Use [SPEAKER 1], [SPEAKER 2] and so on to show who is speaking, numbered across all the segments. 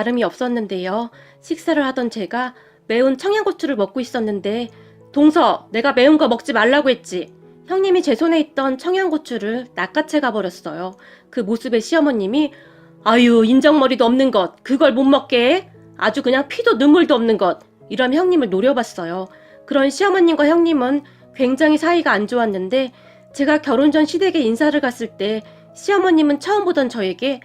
[SPEAKER 1] 다름이 없었는데요. 식사를 하던 제가 매운 청양고추를 먹고 있었는데 동서, 내가 매운 거 먹지 말라고 했지. 형님이 제 손에 있던 청양고추를 낚아채 가버렸어요. 그 모습에 시어머님이 아유 인정머리도 없는 것 그걸 못 먹게 해? 아주 그냥 피도 눈물도 없는 것 이러며 형님을 노려봤어요. 그런 시어머님과 형님은 굉장히 사이가 안 좋았는데 제가 결혼 전 시댁에 인사를 갔을 때 시어머님은 처음 보던 저에게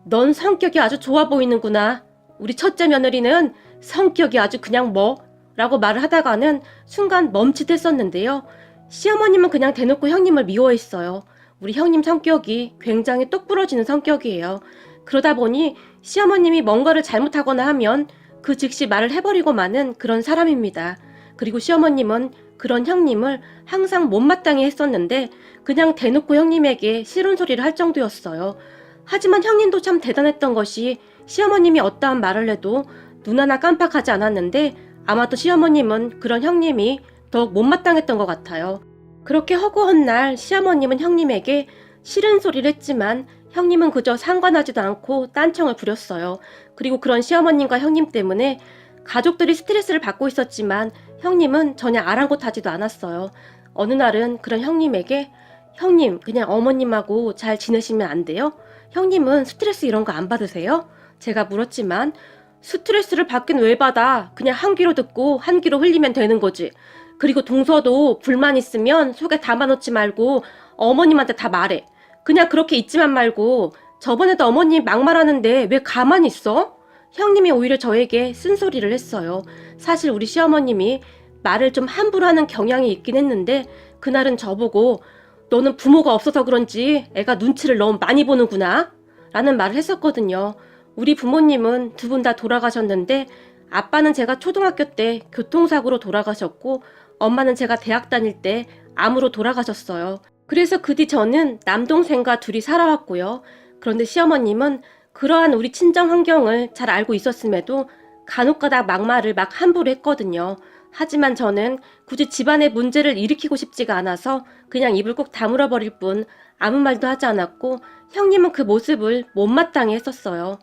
[SPEAKER 1] 넌 성격이 아주 좋아 보이는구나. 우리 첫째 며느리는 성격이 아주 그냥 뭐? 라고 말을 하다가는 순간 멈칫했었는데요. 시어머님은 그냥 대놓고 형님을 미워했어요. 우리 형님 성격이 굉장히 똑부러지는 성격이에요. 그러다 보니 시어머님이 뭔가를 잘못하거나 하면 그 즉시 말을 해버리고 마는 그런 사람입니다. 그리고 시어머님은 그런 형님을 항상 못마땅해 했었는데 그냥 대놓고 형님에게 싫은 소리를 할 정도였어요. 하지만 형님도 참 대단했던 것이 시어머님이 어떠한 말을 해도 눈 하나 깜빡하지 않았는데 아마도 시어머님은 그런 형님이 더욱 못마땅했던 것 같아요. 그렇게 허구한 날 시어머님은 형님에게 싫은 소리를 했지만 형님은 그저 상관하지도 않고 딴청을 부렸어요. 그리고 그런 시어머님과 형님 때문에 가족들이 스트레스를 받고 있었지만 형님은 전혀 아랑곳하지도 않았어요. 어느 날은 그런 형님에게 형님 그냥 어머님하고 잘 지내시면 안 돼요? 형님은 스트레스 이런 거 안 받으세요? 제가 물었지만 스트레스를 받긴 왜 받아? 그냥 한 귀로 듣고 한 귀로 흘리면 되는 거지. 그리고 동서도 불만 있으면 속에 담아놓지 말고 어머님한테 다 말해. 그냥 그렇게 있지만 말고 저번에도 어머님 막말하는데 왜 가만히 있어? 형님이 오히려 저에게 쓴소리를 했어요. 사실 우리 시어머님이 말을 좀 함부로 하는 경향이 있긴 했는데 그날은 저보고 너는 부모가 없어서 그런지 애가 눈치를 너무 많이 보는구나 라는 말을 했었거든요. 우리 부모님은 두 분 다 돌아가셨는데 아빠는 제가 초등학교 때 교통사고로 돌아가셨고 엄마는 제가 대학 다닐 때 암으로 돌아가셨어요. 그래서 그 뒤 저는 남동생과 둘이 살아왔고요. 그런데 시어머님은 그러한 우리 친정 환경을 잘 알고 있었음에도 간혹가다 막말을 막 함부로 했거든요. 하지만 저는 굳이 집안의 문제를 일으키고 싶지가 않아서 그냥 입을 꼭 다물어 버릴 뿐 아무 말도 하지 않았고 형님은 그 모습을 못마땅해 했었어요.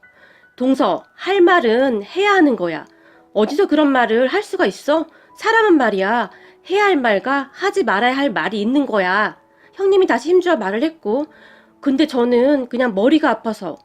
[SPEAKER 1] 동서, 할 말은 해야 하는 거야. 어디서 그런 말을 할 수가 있어? 사람은 말이야. 해야 할 말과 하지 말아야 할 말이 있는 거야. 형님이 다시 힘주어 말을 했고 근데 저는 그냥 머리가 아파서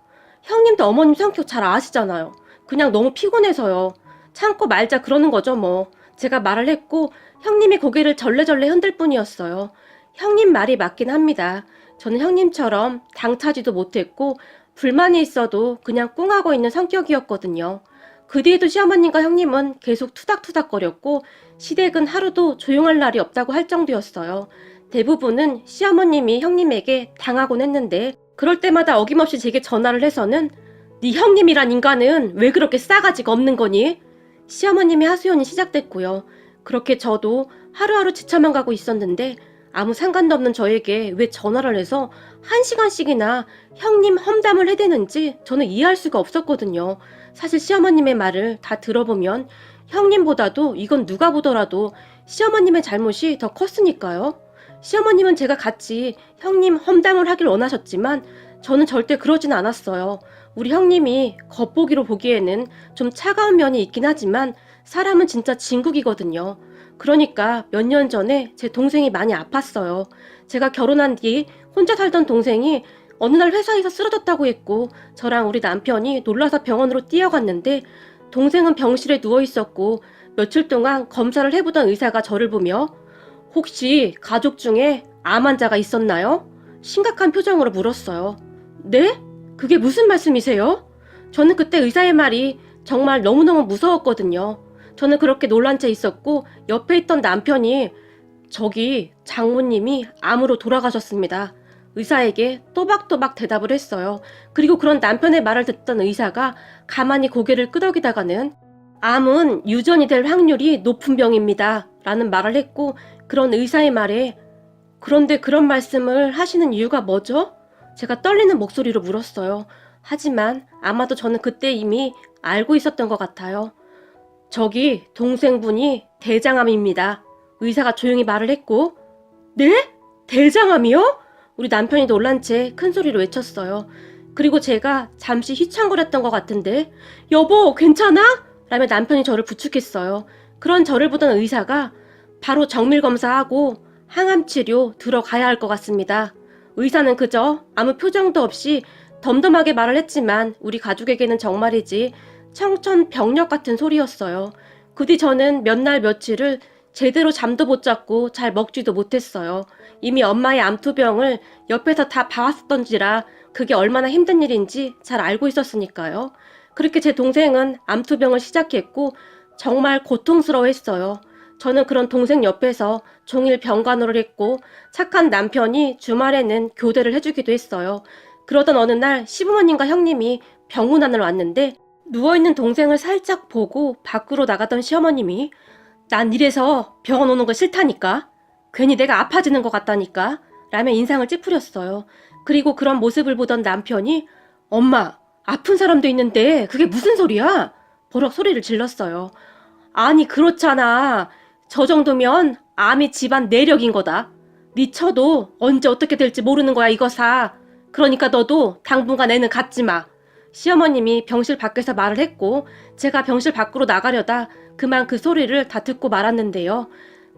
[SPEAKER 1] 형님도 어머님 성격 잘 아시잖아요. 그냥 너무 피곤해서요. 참고 말자 그러는 거죠 뭐. 제가 말을 했고 형님이 고개를 절레절레 흔들 뿐이었어요. 형님 말이 맞긴 합니다. 저는 형님처럼 당차지도 못했고 불만이 있어도 그냥 꿍하고 있는 성격이었거든요. 그 뒤에도 시어머님과 형님은 계속 투닥투닥거렸고 시댁은 하루도 조용할 날이 없다고 할 정도였어요. 대부분은 시어머님이 형님에게 당하곤 했는데 그럴 때마다 어김없이 제게 전화를 해서는 네 형님이란 인간은 왜 그렇게 싸가지가 없는 거니? 시어머님의 하소연이 시작됐고요. 그렇게 저도 하루하루 지쳐만 가고 있었는데 아무 상관도 없는 저에게 왜 전화를 해서 1시간씩이나 형님 험담을 해대는지 저는 이해할 수가 없었거든요. 사실 시어머님의 말을 다 들어보면 형님보다도 이건 누가 보더라도 시어머님의 잘못이 더 컸으니까요. 시어머님은 제가 같이 형님 험담을 하길 원하셨지만 저는 절대 그러진 않았어요. 우리 형님이 겉보기로 보기에는 좀 차가운 면이 있긴 하지만 사람은 진짜 진국이거든요. 그러니까 몇 년 전에 제 동생이 많이 아팠어요. 제가 결혼한 뒤 혼자 살던 동생이 어느 날 회사에서 쓰러졌다고 했고 저랑 우리 남편이 놀라서 병원으로 뛰어갔는데 동생은 병실에 누워 있었고 며칠 동안 검사를 해보던 의사가 저를 보며 혹시 가족 중에 암 환자가 있었나요? 심각한 표정으로 물었어요. 네? 그게 무슨 말씀이세요? 저는 그때 의사의 말이 정말 너무너무 무서웠거든요. 저는 그렇게 놀란 채 있었고 옆에 있던 남편이 저기 장모님이 암으로 돌아가셨습니다. 의사에게 또박또박 대답을 했어요. 그리고 그런 남편의 말을 듣던 의사가 가만히 고개를 끄덕이다가는 암은 유전이 될 확률이 높은 병입니다. 라는 말을 했고 그런 의사의 말에 그런데 그런 말씀을 하시는 이유가 뭐죠? 제가 떨리는 목소리로 물었어요. 하지만 아마도 저는 그때 이미 알고 있었던 것 같아요. 저기 동생분이 대장암입니다. 의사가 조용히 말을 했고 네? 대장암이요? 우리 남편이 놀란 채 큰 소리로 외쳤어요. 그리고 제가 잠시 휘청거렸던 것 같은데 여보 괜찮아? 라며 남편이 저를 부축했어요. 그런 저를 보던 의사가 바로 정밀검사하고 항암치료 들어가야 할 것 같습니다. 의사는 그저 아무 표정도 없이 덤덤하게 말을 했지만 우리 가족에게는 정말이지 청천벽력 같은 소리였어요. 그 뒤 저는 몇 날 며칠을 제대로 잠도 못 잤고 잘 먹지도 못했어요. 이미 엄마의 암투병을 옆에서 다 봐왔었던지라 그게 얼마나 힘든 일인지 잘 알고 있었으니까요. 그렇게 제 동생은 암투병을 시작했고 정말 고통스러워했어요. 저는 그런 동생 옆에서 종일 병간호를 했고 착한 남편이 주말에는 교대를 해주기도 했어요. 그러던 어느 날 시부모님과 형님이 병문안을 왔는데 누워있는 동생을 살짝 보고 밖으로 나가던 시어머님이 난 이래서 병원 오는 거 싫다니까. 괜히 내가 아파지는 것 같다니까. 라며 인상을 찌푸렸어요. 그리고 그런 모습을 보던 남편이 엄마, 아픈 사람도 있는데 그게 무슨 소리야? 버럭 소리를 질렀어요. 아니 그렇잖아. 저 정도면 암이 집안 내력인 거다. 미쳐도 언제 어떻게 될지 모르는 거야 이거사. 그러니까 너도 당분간 애는 갖지 마. 시어머님이 병실 밖에서 말을 했고 제가 병실 밖으로 나가려다 그만 그 소리를 다 듣고 말았는데요.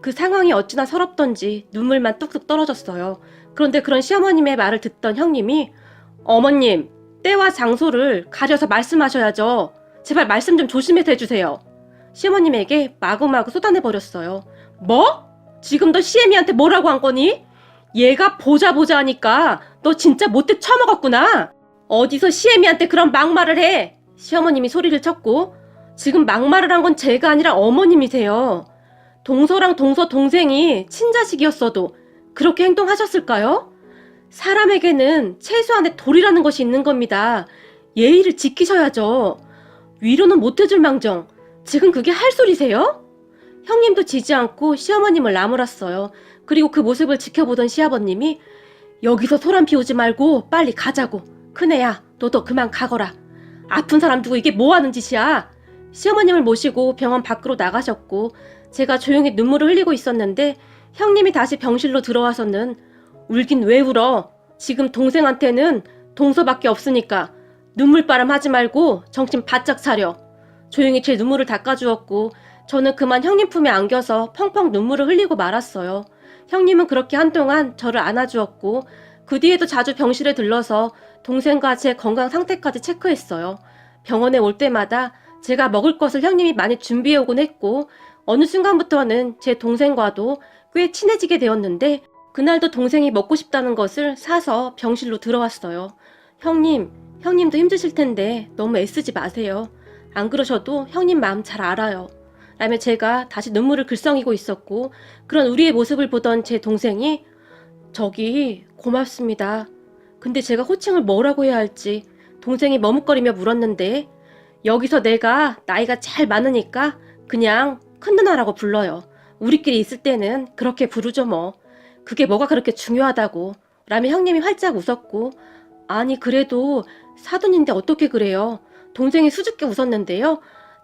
[SPEAKER 1] 그 상황이 어찌나 서럽던지 눈물만 뚝뚝 떨어졌어요. 그런데 그런 시어머님의 말을 듣던 형님이 어머님, 때와 장소를 가려서 말씀하셔야죠. 제발 말씀 좀 조심해서 해주세요. 시어머님에게 마구마구 쏟아내버렸어요. 뭐? 지금 너 시애미한테 뭐라고 한 거니? 얘가 보자 하니까 너 진짜 못돼 처먹었구나. 어디서 시애미한테 그런 막말을 해? 시어머님이 소리를 쳤고 지금 막말을 한 건 제가 아니라 어머님이세요. 동서랑 동서 동생이 친자식이었어도 그렇게 행동하셨을까요? 사람에게는 최소한의 도리라는 것이 있는 겁니다. 예의를 지키셔야죠. 위로는 못해줄 망정 지금 그게 할 소리세요? 형님도 지지 않고 시어머님을 나무랐어요. 그리고 그 모습을 지켜보던 시아버님이 여기서 소란 피우지 말고 빨리 가자고. 큰애야 너도 그만 가거라. 아픈 사람 두고 이게 뭐하는 짓이야. 시어머님을 모시고 병원 밖으로 나가셨고 제가 조용히 눈물을 흘리고 있었는데 형님이 다시 병실로 들어와서는 울긴 왜 울어. 지금 동생한테는 동서밖에 없으니까 눈물바람 하지 말고 정신 바짝 차려. 조용히 제 눈물을 닦아주었고 저는 그만 형님 품에 안겨서 펑펑 눈물을 흘리고 말았어요. 형님은 그렇게 한동안 저를 안아주었고 그 뒤에도 자주 병실에 들러서 동생과 제 건강 상태까지 체크했어요. 병원에 올 때마다 제가 먹을 것을 형님이 많이 준비해오곤 했고 어느 순간부터는 제 동생과도 꽤 친해지게 되었는데 그날도 동생이 먹고 싶다는 것을 사서 병실로 들어왔어요. 형님도 힘드실 텐데 너무 애쓰지 마세요. 안 그러셔도 형님 마음 잘 알아요. 라며 제가 다시 눈물을 글썽이고 있었고 그런 우리의 모습을 보던 제 동생이 저기 고맙습니다. 근데 제가 호칭을 뭐라고 해야 할지 동생이 머뭇거리며 물었는데 여기서 내가 나이가 잘 많으니까 그냥 큰 누나라고 불러요. 우리끼리 있을 때는 그렇게 부르죠 뭐. 그게 뭐가 그렇게 중요하다고. 라며 형님이 활짝 웃었고 아니 그래도 사돈인데 어떻게 그래요. 동생이 수줍게 웃었는데요.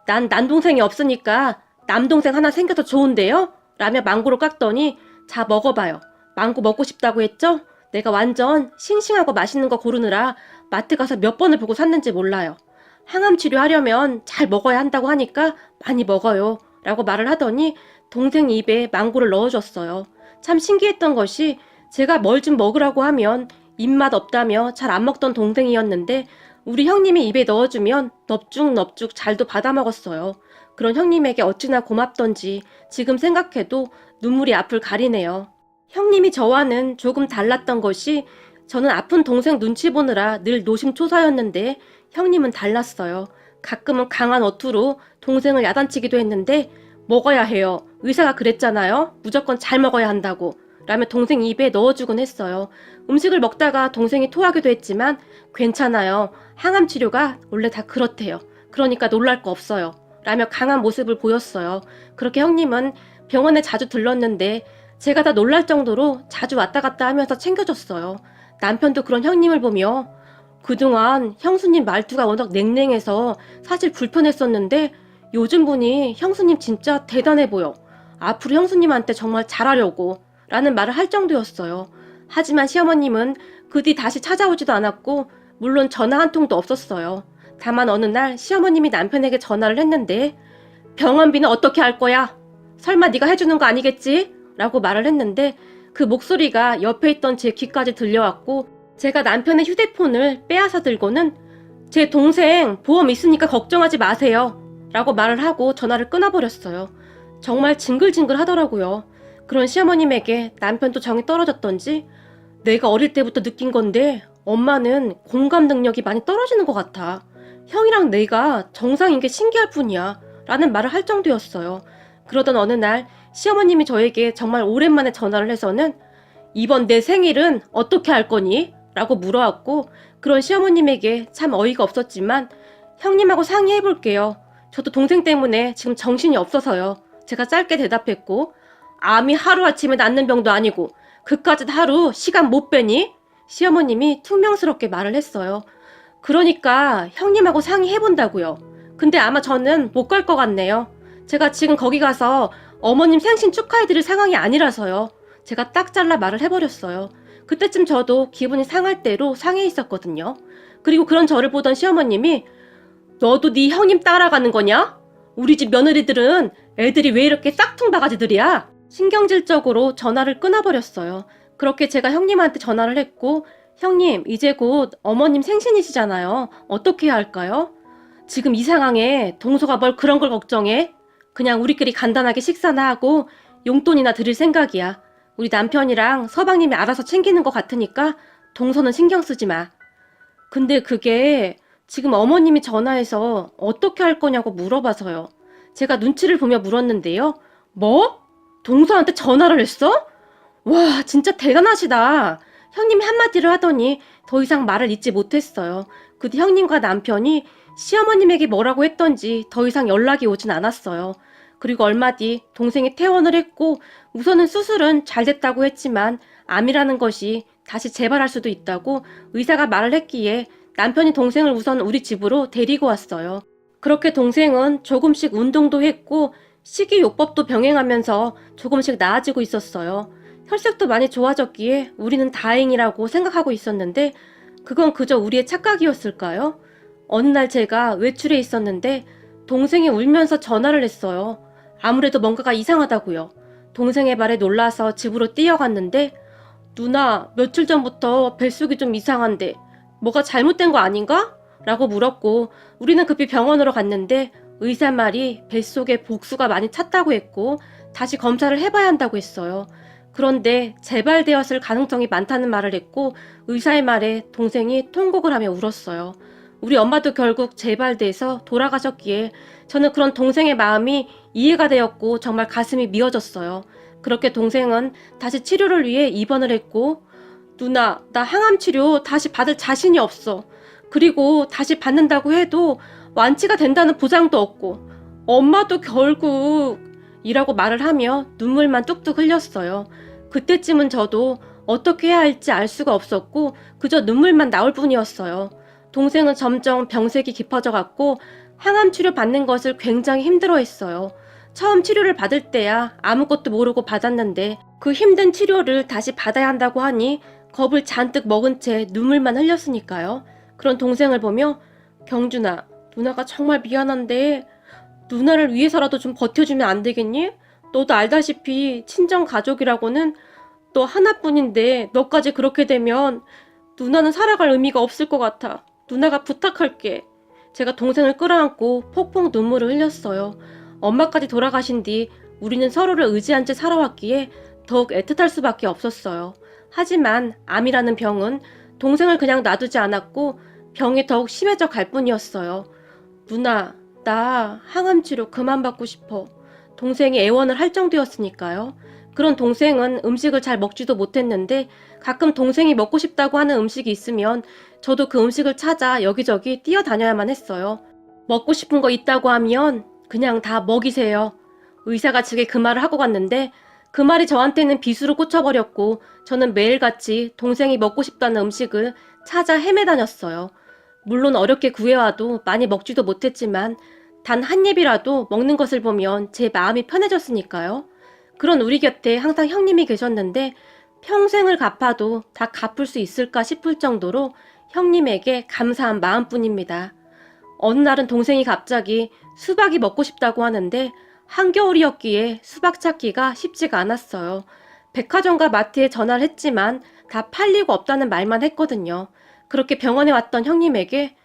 [SPEAKER 1] 난 남동생이 없으니까 남동생 하나 생겨서 좋은데요? 라며 망고를 깎더니 자 먹어봐요. 망고 먹고 싶다고 했죠? 내가 완전 싱싱하고 맛있는 거 고르느라 마트 가서 몇 번을 보고 샀는지 몰라요. 항암 치료하려면 잘 먹어야 한다고 하니까 많이 먹어요. 라고 말을 하더니 동생 입에 망고를 넣어줬어요. 참 신기했던 것이 제가 뭘 좀 먹으라고 하면 입맛 없다며 잘 안 먹던 동생이었는데 우리 형님이 입에 넣어주면 넙죽넙죽 잘도 받아먹었어요. 그런 형님에게 어찌나 고맙던지 지금 생각해도 눈물이 앞을 가리네요. 형님이 저와는 조금 달랐던 것이 저는 아픈 동생 눈치 보느라 늘 노심초사였는데 형님은 달랐어요. 가끔은 강한 어투로 동생을 야단치기도 했는데 먹어야 해요. 의사가 그랬잖아요. 무조건 잘 먹어야 한다고. 라며 동생 입에 넣어주곤 했어요. 음식을 먹다가 동생이 토하기도 했지만 괜찮아요. 항암 치료가 원래 다 그렇대요. 그러니까 놀랄 거 없어요. 라며 강한 모습을 보였어요. 그렇게 형님은 병원에 자주 들렀는데 제가 다 놀랄 정도로 자주 왔다 갔다 하면서 챙겨줬어요. 남편도 그런 형님을 보며 그동안 형수님 말투가 워낙 냉랭해서 사실 불편했었는데 요즘 보니 형수님 진짜 대단해 보여. 앞으로 형수님한테 정말 잘하려고 라는 말을 할 정도였어요. 하지만 시어머님은 그 뒤 다시 찾아오지도 않았고 물론 전화 한 통도 없었어요. 다만 어느 날 시어머님이 남편에게 전화를 했는데 병원비는 어떻게 할 거야? 설마 네가 해주는 거 아니겠지? 라고 말을 했는데 그 목소리가 옆에 있던 제 귀까지 들려왔고 제가 남편의 휴대폰을 빼앗아 들고는 제 동생 보험 있으니까 걱정하지 마세요. 라고 말을 하고 전화를 끊어버렸어요. 정말 징글징글 하더라고요. 그런 시어머님에게 남편도 정이 떨어졌던지 내가 어릴 때부터 느낀 건데 엄마는 공감 능력이 많이 떨어지는 것 같아. 형이랑 내가 정상인 게 신기할 뿐이야. 라는 말을 할 정도였어요. 그러던 어느 날 시어머님이 저에게 정말 오랜만에 전화를 해서는 이번 내 생일은 어떻게 할 거니? 라고 물어왔고 그런 시어머님에게 참 어이가 없었지만 형님하고 상의해볼게요. 저도 동생 때문에 지금 정신이 없어서요. 제가 짧게 대답했고 암이 하루아침에 낫는 병도 아니고 그까짓 하루 시간 못 빼니? 시어머님이 퉁명스럽게 말을 했어요. 그러니까 형님하고 상의해본다고요. 근데 아마 저는 못 갈 것 같네요. 제가 지금 거기 가서 어머님 생신 축하해드릴 상황이 아니라서요. 제가 딱 잘라 말을 해버렸어요. 그때쯤 저도 기분이 상할 대로 상해 있었거든요. 그리고 그런 저를 보던 시어머님이 너도 네 형님 따라가는 거냐? 우리 집 며느리들은 애들이 왜 이렇게 싹퉁바가지들이야? 신경질적으로 전화를 끊어버렸어요. 그렇게 제가 형님한테 전화를 했고 형님 이제 곧 어머님 생신이시잖아요. 어떻게 해야 할까요? 지금 이 상황에 동서가 뭘 그런 걸 걱정해? 그냥 우리끼리 간단하게 식사나 하고 용돈이나 드릴 생각이야. 우리 남편이랑 서방님이 알아서 챙기는 것 같으니까 동서는 신경 쓰지 마. 근데 그게 지금 어머님이 전화해서 어떻게 할 거냐고 물어봐서요. 제가 눈치를 보며 물었는데요. 뭐? 동서한테 전화를 했어? 와, 진짜 대단하시다. 형님이 한마디를 하더니 더 이상 말을 잇지 못했어요. 그 뒤 형님과 남편이 시어머님에게 뭐라고 했던지 더 이상 연락이 오진 않았어요. 그리고 얼마 뒤 동생이 퇴원을 했고 우선은 수술은 잘 됐다고 했지만 암이라는 것이 다시 재발할 수도 있다고 의사가 말을 했기에 남편이 동생을 우선 우리 집으로 데리고 왔어요. 그렇게 동생은 조금씩 운동도 했고 식이요법도 병행하면서 조금씩 나아지고 있었어요. 혈색도 많이 좋아졌기에 우리는 다행이라고 생각하고 있었는데 그건 그저 우리의 착각이었을까요? 어느 날 제가 외출에 있었는데 동생이 울면서 전화를 했어요. 아무래도 뭔가가 이상하다고요. 동생의 말에 놀라서 집으로 뛰어갔는데 누나, 며칠 전부터 뱃속이 좀 이상한데 뭐가 잘못된 거 아닌가? 라고 물었고 우리는 급히 병원으로 갔는데 의사 말이 뱃속에 복수가 많이 찼다고 했고 다시 검사를 해봐야 한다고 했어요. 그런데 재발되었을 가능성이 많다는 말을 했고 의사의 말에 동생이 통곡을 하며 울었어요. 우리 엄마도 결국 재발돼서 돌아가셨기에 저는 그런 동생의 마음이 이해가 되었고 정말 가슴이 미어졌어요. 그렇게 동생은 다시 치료를 위해 입원을 했고 누나, 나 항암 치료 다시 받을 자신이 없어. 그리고 다시 받는다고 해도 완치가 된다는 보장도 없고 엄마도 결국 이라고 말을 하며 눈물만 뚝뚝 흘렸어요. 그때쯤은 저도 어떻게 해야 할지 알 수가 없었고 그저 눈물만 나올 뿐이었어요. 동생은 점점 병색이 깊어져 갔고 항암 치료 받는 것을 굉장히 힘들어했어요. 처음 치료를 받을 때야 아무것도 모르고 받았는데 그 힘든 치료를 다시 받아야 한다고 하니 겁을 잔뜩 먹은 채 눈물만 흘렸으니까요. 그런 동생을 보며 경준아, 누나가 정말 미안한데 누나를 위해서라도 좀 버텨주면 안 되겠니? 너도 알다시피 친정 가족이라고는 너 하나뿐인데 너까지 그렇게 되면 누나는 살아갈 의미가 없을 것 같아. 누나가 부탁할게. 제가 동생을 끌어안고 폭폭 눈물을 흘렸어요. 엄마까지 돌아가신 뒤 우리는 서로를 의지한 채 살아왔기에 더욱 애틋할 수밖에 없었어요. 하지만 암이라는 병은 동생을 그냥 놔두지 않았고 병이 더욱 심해져 갈 뿐이었어요. 누나, 나 항암 치료 그만 받고 싶어. 동생이 애원을 할 정도였으니까요. 그런 동생은 음식을 잘 먹지도 못했는데 가끔 동생이 먹고 싶다고 하는 음식이 있으면 저도 그 음식을 찾아 여기저기 뛰어다녀야만 했어요. 먹고 싶은 거 있다고 하면 그냥 다 먹이세요. 의사가 제게 그 말을 하고 갔는데 그 말이 저한테는 비수로 꽂혀버렸고 저는 매일같이 동생이 먹고 싶다는 음식을 찾아 헤매다녔어요. 물론 어렵게 구해와도 많이 먹지도 못했지만 단 한 입이라도 먹는 것을 보면 제 마음이 편해졌으니까요. 그런 우리 곁에 항상 형님이 계셨는데 평생을 갚아도 다 갚을 수 있을까 싶을 정도로 형님에게 감사한 마음뿐입니다. 어느 날은 동생이 갑자기 수박이 먹고 싶다고 하는데 한겨울이었기에 수박 찾기가 쉽지가 않았어요. 백화점과 마트에 전화를 했지만 다 팔리고 없다는 말만 했거든요. 그렇게 병원에 왔던 형님에게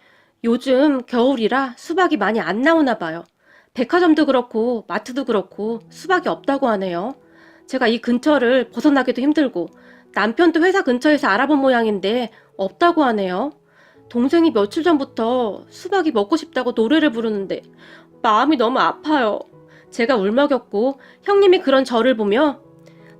[SPEAKER 1] 요즘 겨울이라 수박이 많이 안 나오나 봐요. 백화점도 그렇고 마트도 그렇고 수박이 없다고 하네요. 제가 이 근처를 벗어나기도 힘들고 남편도 회사 근처에서 알아본 모양인데 없다고 하네요. 동생이 며칠 전부터 수박이 먹고 싶다고 노래를 부르는데 마음이 너무 아파요. 제가 울먹였고 형님이 그런 저를 보며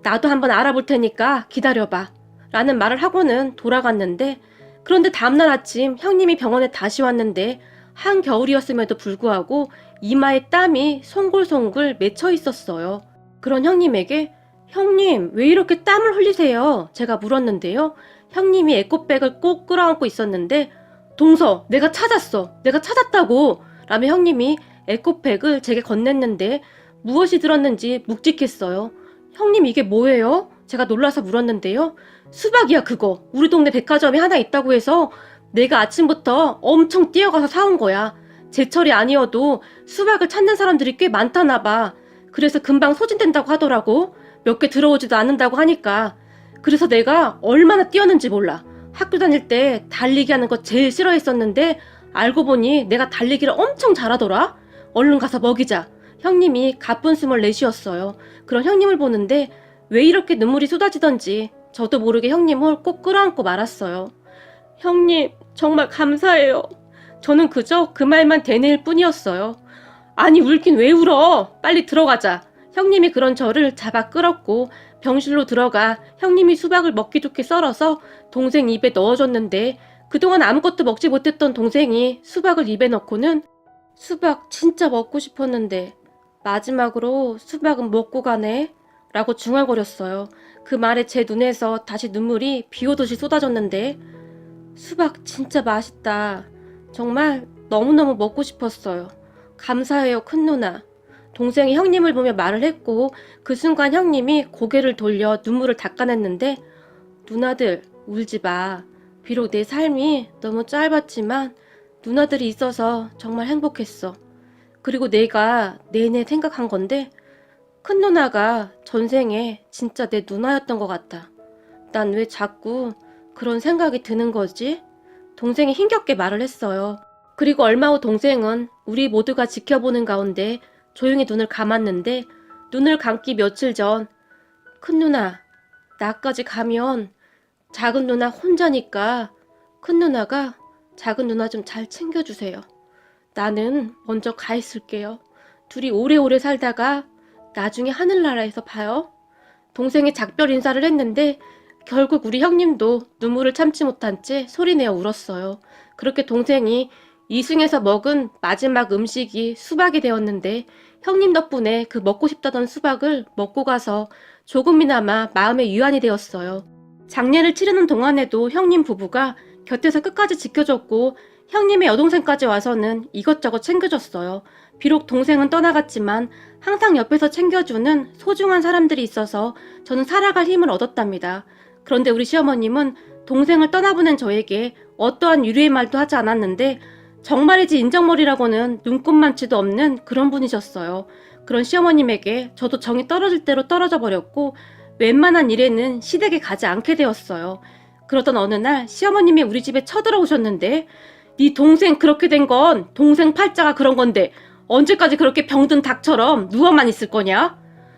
[SPEAKER 1] 나도 한번 알아볼 테니까 기다려봐 라는 말을 하고는 돌아갔는데, 그런데 다음날 아침 형님이 병원에 다시 왔는데 한겨울이었음에도 불구하고 이마에 땀이 송글송글 맺혀 있었어요. 그런 형님에게 형님 왜 이렇게 땀을 흘리세요? 제가 물었는데요. 형님이 에코백을 꼭 끌어안고 있었는데 동서 내가 찾았어. 내가 찾았다고 라며 형님이 에코백을 제게 건넸는데 무엇이 들었는지 묵직했어요. 형님 이게 뭐예요? 제가 놀라서 물었는데요. 수박이야 그거. 우리 동네 백화점에 하나 있다고 해서 내가 아침부터 엄청 뛰어가서 사온 거야. 제철이 아니어도 수박을 찾는 사람들이 꽤 많다나 봐. 그래서 금방 소진된다고 하더라고. 몇 개 들어오지도 않는다고 하니까. 그래서 내가 얼마나 뛰었는지 몰라. 학교 다닐 때 달리기 하는 거 제일 싫어했었는데 알고 보니 내가 달리기를 엄청 잘하더라. 얼른 가서 먹이자. 형님이 가쁜 숨을 내쉬었어요. 그런 형님을 보는데 왜 이렇게 눈물이 쏟아지던지 저도 모르게 형님을 꼭 끌어안고 말았어요. 형님 정말 감사해요. 저는 그저 그 말만 되뇌일 뿐이었어요. 아니 울긴 왜 울어. 빨리 들어가자. 형님이 그런 저를 잡아 끌었고 병실로 들어가 형님이 수박을 먹기 좋게 썰어서 동생 입에 넣어줬는데 그동안 아무것도 먹지 못했던 동생이 수박을 입에 넣고는 수박 진짜 먹고 싶었는데 마지막으로 수박은 먹고 가네 라고 중얼거렸어요. 그 말에 제 눈에서 다시 눈물이 비 오듯이 쏟아졌는데 수박 진짜 맛있다. 정말 너무너무 먹고 싶었어요. 감사해요 큰 누나. 동생이 형님을 보며 말을 했고 그 순간 형님이 고개를 돌려 눈물을 닦아냈는데 누나들 울지 마. 비록 내 삶이 너무 짧았지만 누나들이 있어서 정말 행복했어. 그리고 내가 내내 생각한 건데 큰 누나가 전생에 진짜 내 누나였던 것 같아. 난 왜 자꾸 그런 생각이 드는 거지? 동생이 힘겹게 말을 했어요. 그리고 얼마 후 동생은 우리 모두가 지켜보는 가운데 조용히 눈을 감았는데 눈을 감기 며칠 전 큰 누나 나까지 가면 작은 누나 혼자니까 큰 누나가 작은 누나 좀 잘 챙겨주세요. 나는 먼저 가 있을게요. 둘이 오래오래 살다가 나중에 하늘나라에서 봐요. 동생이 작별 인사를 했는데 결국 우리 형님도 눈물을 참지 못한 채 소리내어 울었어요. 그렇게 동생이 이승에서 먹은 마지막 음식이 수박이 되었는데 형님 덕분에 그 먹고 싶다던 수박을 먹고 가서 조금이나마 마음의 위안이 되었어요. 장례를 치르는 동안에도 형님 부부가 곁에서 끝까지 지켜줬고 형님의 여동생까지 와서는 이것저것 챙겨줬어요. 비록 동생은 떠나갔지만 항상 옆에서 챙겨주는 소중한 사람들이 있어서 저는 살아갈 힘을 얻었답니다. 그런데 우리 시어머님은 동생을 떠나보낸 저에게 어떠한 유리의 말도 하지 않았는데 정말이지 인정머리라고는 눈꼽만치도 없는 그런 분이셨어요. 그런 시어머님에게 저도 정이 떨어질 대로 떨어져 버렸고 웬만한 일에는 시댁에 가지 않게 되었어요. 그러던 어느 날 시어머님이 우리 집에 쳐들어오셨는데 네 동생 그렇게 된 건 동생 팔자가 그런 건데 언제까지 그렇게 병든 닭처럼 누워만 있을 거냐?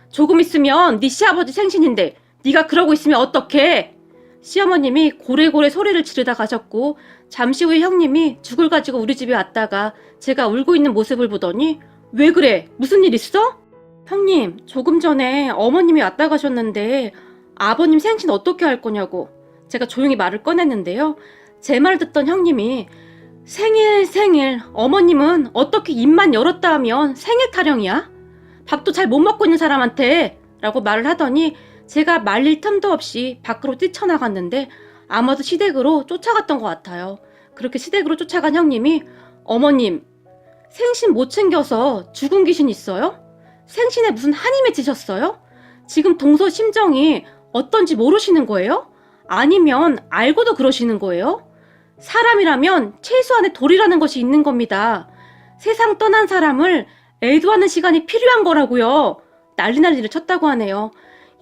[SPEAKER 1] 조금 있으면 네 시아버지 생신인데 네가 그러고 있으면 어떡해? 시어머님이 고래고래 소리를 지르다 가셨고 잠시 후에 형님이 죽을 가지고 우리 집에 왔다가 제가 울고 있는 모습을 보더니 왜 그래? 무슨 일 있어? 형님 조금 전에 어머님이 왔다 가셨는데 아버님 생신 어떻게 할 거냐고 제가 조용히 말을 꺼냈는데요. 제 말을 듣던 형님이 생일 어머님은 어떻게 입만 열었다 하면 생일 타령이야? 밥도 잘 못 먹고 있는 사람한테 라고 말을 하더니 제가 말릴 틈도 없이 밖으로 뛰쳐나갔는데 아마도 시댁으로 쫓아갔던 것 같아요. 그렇게 시댁으로 쫓아간 형님이 어머님 생신 못 챙겨서 죽은 귀신 있어요? 생신에 무슨 한이 맺히셨어요? 지금 동서 심정이 어떤지 모르시는 거예요? 아니면 알고도 그러시는 거예요? 사람이라면 최소한의 도리라는 것이 있는 겁니다. 세상 떠난 사람을 애도하는 시간이 필요한 거라고요. 난리를 쳤다고 하네요.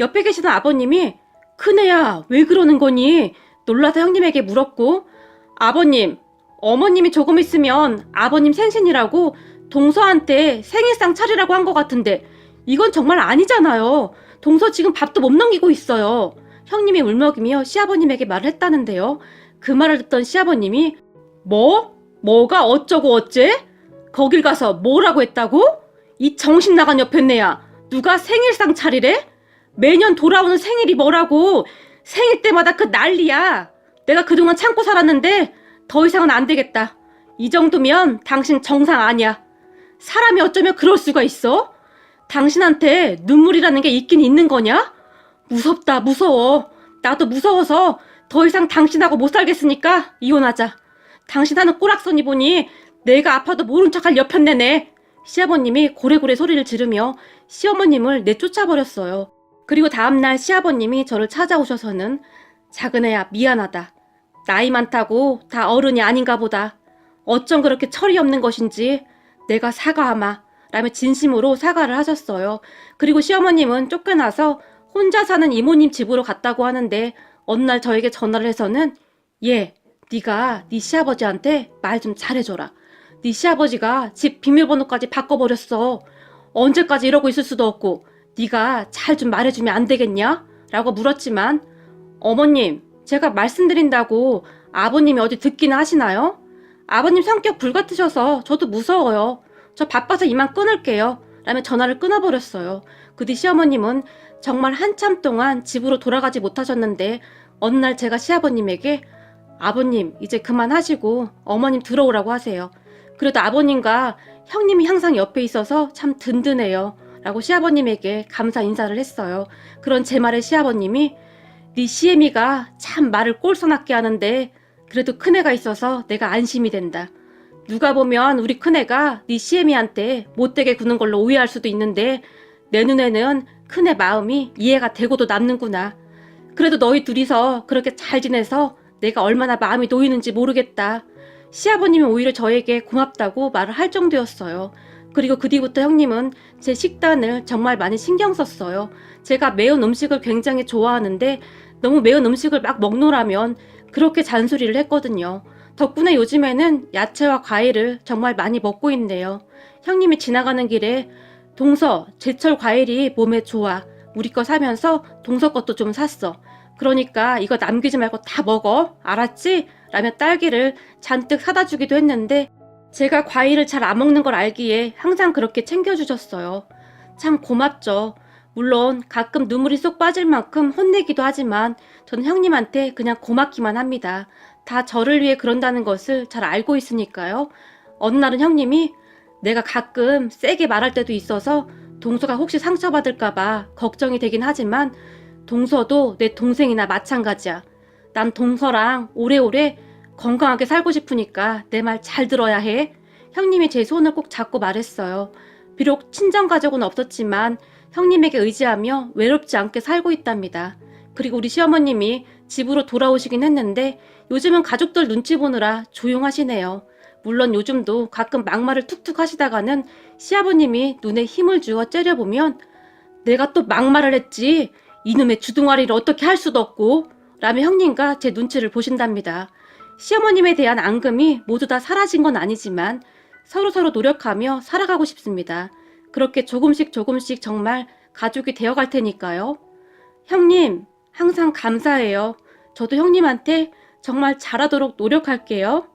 [SPEAKER 1] 옆에 계시던 아버님이 큰애야 왜 그러는 거니? 놀라서 형님에게 물었고 아버님, 어머님이 조금 있으면 아버님 생신이라고 동서한테 생일상 차리라고 한 것 같은데 이건 정말 아니잖아요. 동서 지금 밥도 못 넘기고 있어요. 형님이 울먹이며 시아버님에게 말을 했다는데요. 그 말을 듣던 시아버님이 뭐? 뭐가 어쩌고 어째? 거길 가서 뭐라고 했다고? 이 정신 나간 여편네야. 누가 생일상 차리래? 매년 돌아오는 생일이 뭐라고? 생일 때마다 그 난리야. 내가 그동안 참고 살았는데 더 이상은 안 되겠다. 이 정도면 당신 정상 아니야. 사람이 어쩌면 그럴 수가 있어? 당신한테 눈물이라는 게 있긴 있는 거냐? 무섭다, 무서워. 나도 무서워서 더 이상 당신하고 못 살겠으니까 이혼하자. 당신 하는 꼬락서니 보니 내가 아파도 모른 척할 여편네네. 시아버님이 고래고래 소리를 지르며 시어머님을 내쫓아버렸어요. 그리고 다음날 시아버님이 저를 찾아오셔서는 작은애야 미안하다. 나이 많다고 다 어른이 아닌가 보다. 어쩜 그렇게 철이 없는 것인지 내가 사과하마. 라며 진심으로 사과를 하셨어요. 그리고 시어머님은 쫓겨나서 혼자 사는 이모님 집으로 갔다고 하는데 어느 날 저에게 전화를 해서는 얘, 네가 네 시아버지한테 말 좀 잘해줘라. 네 시아버지가 집 비밀번호까지 바꿔버렸어. 언제까지 이러고 있을 수도 없고 네가 잘 좀 말해주면 안 되겠냐? 라고 물었지만 어머님, 제가 말씀드린다고 아버님이 어디 듣기나 하시나요? 아버님 성격 불같으셔서 저도 무서워요. 저 바빠서 이만 끊을게요. 라며 전화를 끊어버렸어요. 그 뒤 시어머님은 정말 한참 동안 집으로 돌아가지 못하셨는데 어느 날 제가 시아버님에게 아버님 이제 그만하시고 어머님 들어오라고 하세요. 그래도 아버님과 형님이 항상 옆에 있어서 참 든든해요. 라고 시아버님에게 감사 인사를 했어요. 그런 제 말에 시아버님이 네 시애미가 참 말을 꼴서낫게 하는데 그래도 큰애가 있어서 내가 안심이 된다. 누가 보면 우리 큰애가 네 시애미한테 못되게 구는 걸로 오해할 수도 있는데 내 눈에는 큰애 마음이 이해가 되고도 남는구나. 그래도 너희 둘이서 그렇게 잘 지내서 내가 얼마나 마음이 놓이는지 모르겠다. 시아버님이 오히려 저에게 고맙다고 말을 할 정도였어요. 그리고 그 뒤부터 형님은 제 식단을 정말 많이 신경 썼어요. 제가 매운 음식을 굉장히 좋아하는데 너무 매운 음식을 막 먹노라면 그렇게 잔소리를 했거든요. 덕분에 요즘에는 야채와 과일을 정말 많이 먹고 있네요. 형님이 지나가는 길에 동서, 제철 과일이 몸에 좋아. 우리 거 사면서 동서 것도 좀 샀어. 그러니까 이거 남기지 말고 다 먹어. 알았지? 라며 딸기를 잔뜩 사다 주기도 했는데 제가 과일을 잘 안 먹는 걸 알기에 항상 그렇게 챙겨주셨어요. 참 고맙죠. 물론 가끔 눈물이 쏙 빠질 만큼 혼내기도 하지만 저는 형님한테 그냥 고맙기만 합니다. 다 저를 위해 그런다는 것을 잘 알고 있으니까요. 어느 날은 형님이 내가 가끔 세게 말할 때도 있어서 동서가 혹시 상처받을까봐 걱정이 되긴 하지만 동서도 내 동생이나 마찬가지야. 난 동서랑 오래오래 건강하게 살고 싶으니까 내 말 잘 들어야 해. 형님이 제 손을 꼭 잡고 말했어요. 비록 친정가족은 없었지만 형님에게 의지하며 외롭지 않게 살고 있답니다. 그리고 우리 시어머님이 집으로 돌아오시긴 했는데 요즘은 가족들 눈치 보느라 조용하시네요. 물론 요즘도 가끔 막말을 툭툭 하시다가는 시아버님이 눈에 힘을 주어 째려보면 내가 또 막말을 했지. 이놈의 주둥아리를 어떻게 할 수도 없고 라며 형님과 제 눈치를 보신답니다. 시어머님에 대한 앙금이 모두 다 사라진 건 아니지만 서로서로 노력하며 살아가고 싶습니다. 그렇게 조금씩 정말 가족이 되어갈 테니까요. 형님, 항상 감사해요. 저도 형님한테 정말 잘하도록 노력할게요.